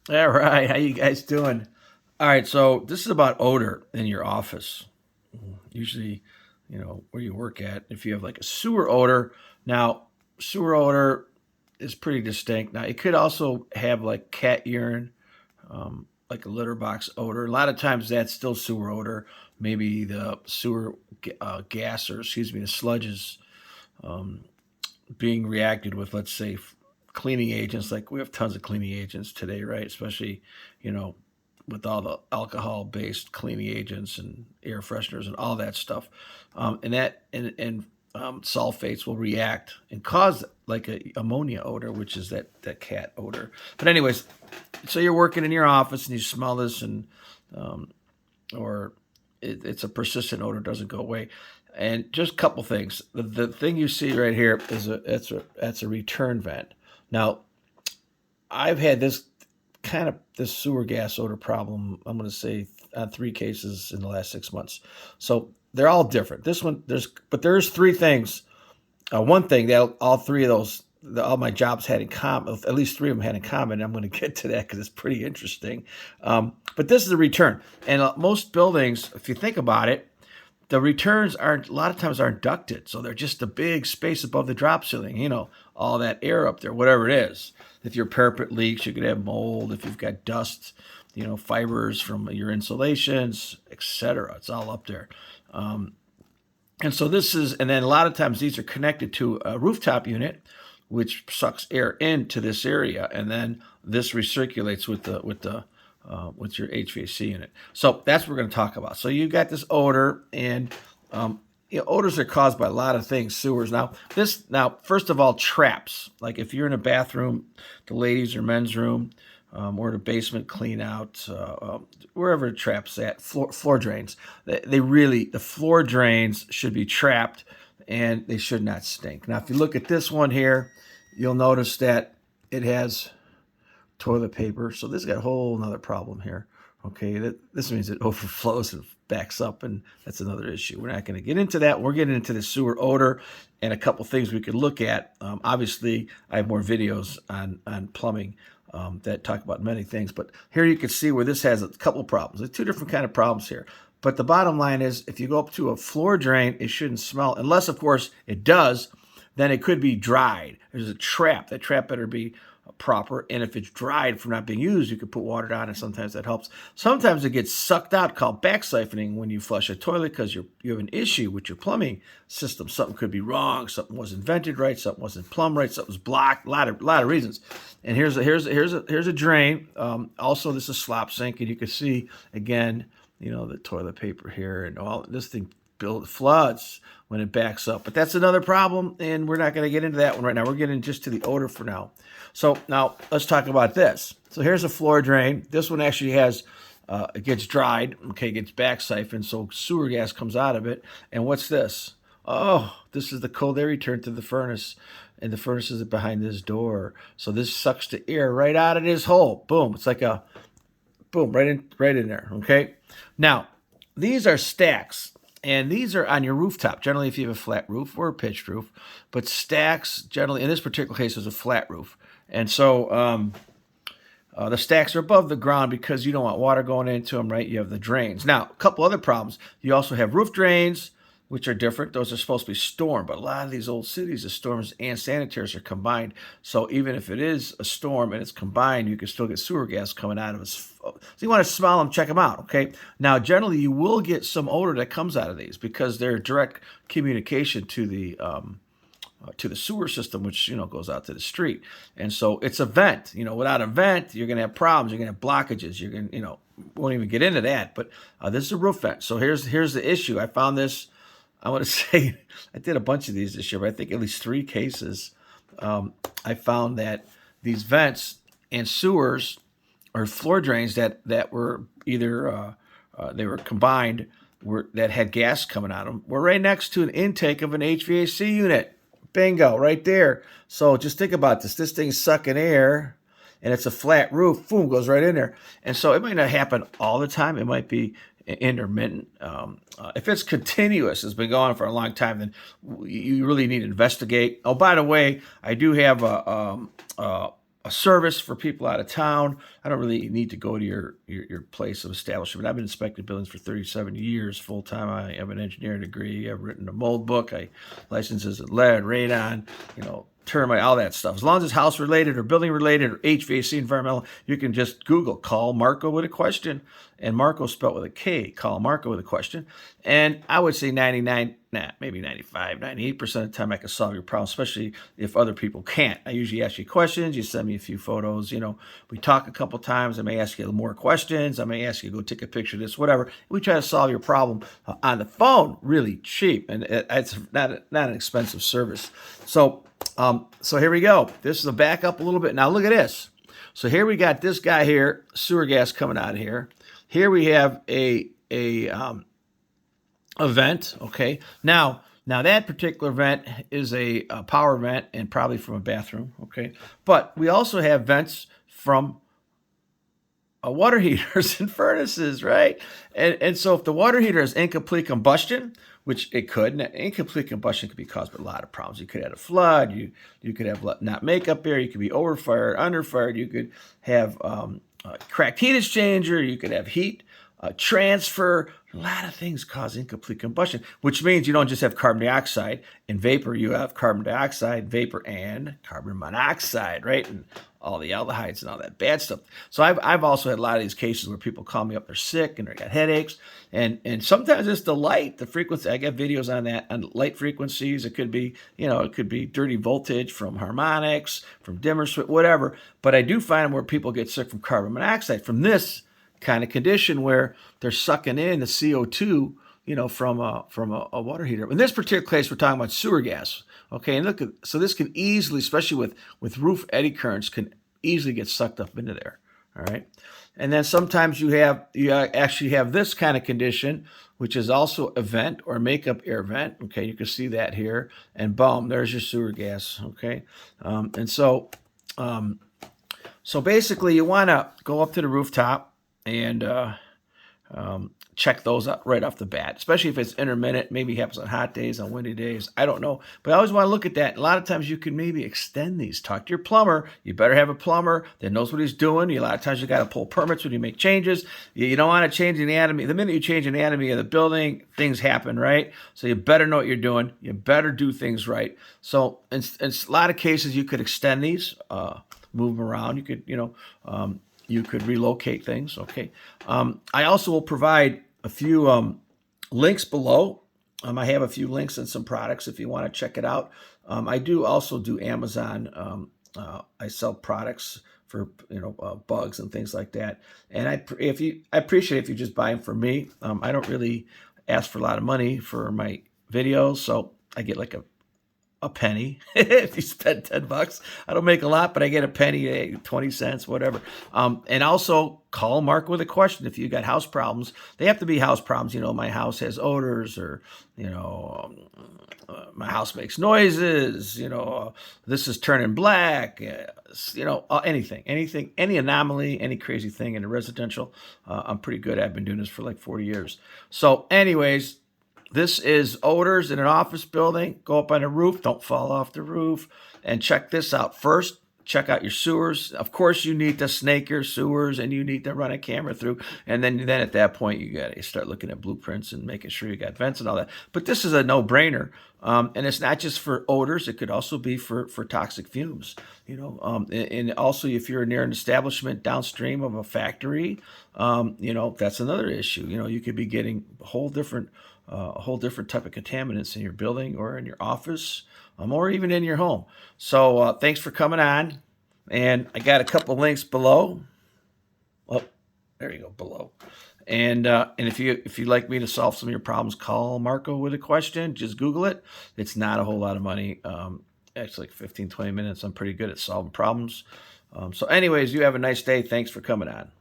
All right, how you guys doing? All right, so this is about odor in your office. Usually, where you work at. If you have like a sewer odor, now sewer odor is pretty distinct. Now it could also have like cat urine, like a litter box odor. A lot of times that's still sewer odor. Maybe the sewer gas, or excuse me, the sludges being reacted with, let's say, cleaning agents. Like we have tons of cleaning agents today, right? Especially, you know, with all the alcohol-based cleaning agents and air fresheners and all that stuff, and sulfates will react and cause like a ammonia odor, which is that cat odor. But anyways, so you're working in your office and you smell this, and or it's a persistent odor, doesn't go away. And just a couple things. The thing you see right here is that's a return vent. Now, I've had this sewer gas odor problem. I'm going to say on 3 cases in the last 6 months. So they're all different. This one there's 3 things. One thing that all three of those all my jobs had in common, at least 3 of them had in common. I'm going to get to that because it's pretty interesting. But this is a return, and most buildings, if you think about it, the returns aren't a lot of times aren't ducted, so they're just a big space above the drop ceiling. All that air up there, whatever it is. If your parapet leaks, you could have mold. If you've got dust, fibers from your insulations, etc. It's all up there. And so and then a lot of times these are connected to a rooftop unit, which sucks air into this area, and then this recirculates with your HVAC unit. So that's what we're going to talk about. So you've got this odor, and odors are caused by a lot of things. Sewers. Now, first of all, traps. Like if you're in a bathroom, the ladies or men's room, or the basement clean out, wherever the traps at, floor drains. The floor drains should be trapped, and they should not stink. Now, if you look at this one here, you'll notice that it has toilet paper. So this got a whole another problem here. Okay, this means it overflows and backs up, and that's another issue. We're not going to get into that. We're getting into the sewer odor and a couple things we could look at. Obviously, I have more videos on plumbing that talk about many things, but here you can see where this has a couple of problems. There's 2 different kind of problems here. But the bottom line is, if you go up to a floor drain, it shouldn't smell, unless, of course, it does. Then it could be dried. There's a trap. That trap better be proper. And if it's dried from not being used, you could put water down, and sometimes that helps. Sometimes it gets sucked out, called back siphoning, when you flush a toilet because you have an issue with your plumbing system. Something could be wrong. Something wasn't vented right. Something wasn't plumbed right. Something was blocked. A lot of reasons. And here's a drain. Also, this is slop sink, and you can see again, the toilet paper here, and all this thing floods when it backs up. But that's another problem, and we're not going to get into that one right now. We're getting just to the odor for now. So now let's talk about this. So here's a floor drain. This one actually has, it gets dried, okay, gets back siphoned, so sewer gas comes out of it. And what's this? Oh, this is the cold air return to the furnace, and the furnace is behind this door. So this sucks the air right out of this hole. Boom. It's like a boom, right in there, okay? Now, these are stacks. And these are on your rooftop, generally if you have a flat roof or a pitched roof. But stacks, generally, in this particular case, is a flat roof. And so the stacks are above the ground because you don't want water going into them, right? You have the drains. Now, a couple other problems. You also have roof drains, which are different. Those are supposed to be storm. But a lot of these old cities, the storms and sanitaries are combined. So even if it is a storm and it's combined, you can still get sewer gas coming out of it. So you want to smell them, check them out, okay? Now, generally, you will get some odor that comes out of these because they're direct communication to the sewer system, which goes out to the street. And so it's a vent. Without a vent, you're going to have problems. You're going to have blockages. You're going to, won't even get into that. But this is a roof vent. So here's the issue. I found this. I want to say I did a bunch of these this year, but I think at least 3 cases. I found that these vents and sewers or floor drains that were either they were combined, that had gas coming out of them, were right next to an intake of an HVAC unit. Bingo, right there. So just think about this. This thing's sucking air, and it's a flat roof. Boom, goes right in there. And so it might not happen all the time. It might be intermittent. If it's continuous, it's been going on for a long time, then you really need to investigate. Oh, by the way, I do have a a service for people out of town. I don't really need to go to your place of establishment. I've been inspecting buildings for 37 years full time. I have an engineering degree. I've written a mold book. I licenses in lead, radon, termite, all that stuff. As long as it's house related or building related or HVAC environmental, you can just Google call Marco with a question, and Marco spelled with a K. Call Marco with a question, and I would say 95, 98% of the time I can solve your problem, especially if other people can't. I usually ask you questions. You send me a few photos. We talk a couple times. I may ask you more questions. I may ask you to go take a picture of this, whatever. We try to solve your problem on the phone, really cheap, and it's not an expensive service. So here we go. This is a back up a little bit. Now look at this. So here we got this guy here, sewer gas coming out of here. Here we have a vent. Okay. Now that particular vent is a power vent and probably from a bathroom. Okay. But we also have vents from water heaters and furnaces, right? And so if the water heater is incomplete combustion, which it could, and incomplete combustion could be caused by a lot of problems. You could have a flood. You could have not makeup air. You could be overfired, underfired. You could have cracked heat exchanger. You could have heat transfer. A lot of things cause incomplete combustion, which means you don't just have carbon dioxide and vapor. You have carbon dioxide, vapor, and carbon monoxide, right? And all the aldehydes and all that bad stuff. So I've also had a lot of these cases where people call me up, they're sick and they got headaches, and sometimes it's the light, the frequency. I got videos on that, on light frequencies. It could be, it could be dirty voltage from harmonics, from dimmer switch, whatever. But I do find where people get sick from carbon monoxide, from this kind of condition where they're sucking in the CO2, from a water heater. In this particular case, we're talking about sewer gas. Okay, and so this can easily, especially with roof eddy currents, can easily get sucked up into there. All right, and then sometimes you actually have this kind of condition, which is also a vent or makeup air vent. Okay, you can see that here, and boom, there's your sewer gas. Okay, and so basically, you want to go up to the rooftop and check those out right off the bat, especially if it's intermittent. Maybe happens on hot days, on windy days. I don't know. But I always want to look at that. A lot of times you can maybe extend these. Talk to your plumber. You better have a plumber that knows what he's doing. A lot of times you got to pull permits when you make changes. You don't want to change the anatomy. The minute you change the anatomy of the building, things happen, right? So you better know what you're doing. You better do things right. So in a lot of cases, you could extend these, move them around. You could, you could relocate things. Okay. I also will provide a few links below. I have a few links and some products if you want to check it out. I do also do Amazon. I sell products for bugs and things like that. And I appreciate if you just buy them from me. I don't really ask for a lot of money for my videos, so I get like a penny if you spend $10. I don't make a lot, but I get a penny, 20 cents, whatever. And also call Mark with a question. If you got house problems, they have to be house problems. My house has odors, or, my house makes noises, this is turning black, anything, any anomaly, any crazy thing in a residential. I'm pretty good. I've been doing this for like 40 years. So anyways, this is odors in an office building. Go up on a roof. Don't fall off the roof. And check this out. First, check out your sewers. Of course, you need to snake your sewers, and you need to run a camera through. And then at that point, you got to start looking at blueprints and making sure you got vents and all that. But this is a no-brainer. And it's not just for odors. It could also be for toxic fumes. And also if you're near an establishment downstream of a factory, that's another issue. You could be getting a whole different type of contaminants in your building or in your office, or even in your home. So thanks for coming on. And I got a couple links below. Oh, there you go, below. And if you'd like me to solve some of your problems, call Marco with a question. Just Google it. It's not a whole lot of money. Actually, like 15, 20 minutes. I'm pretty good at solving problems. So anyways, you have a nice day. Thanks for coming on.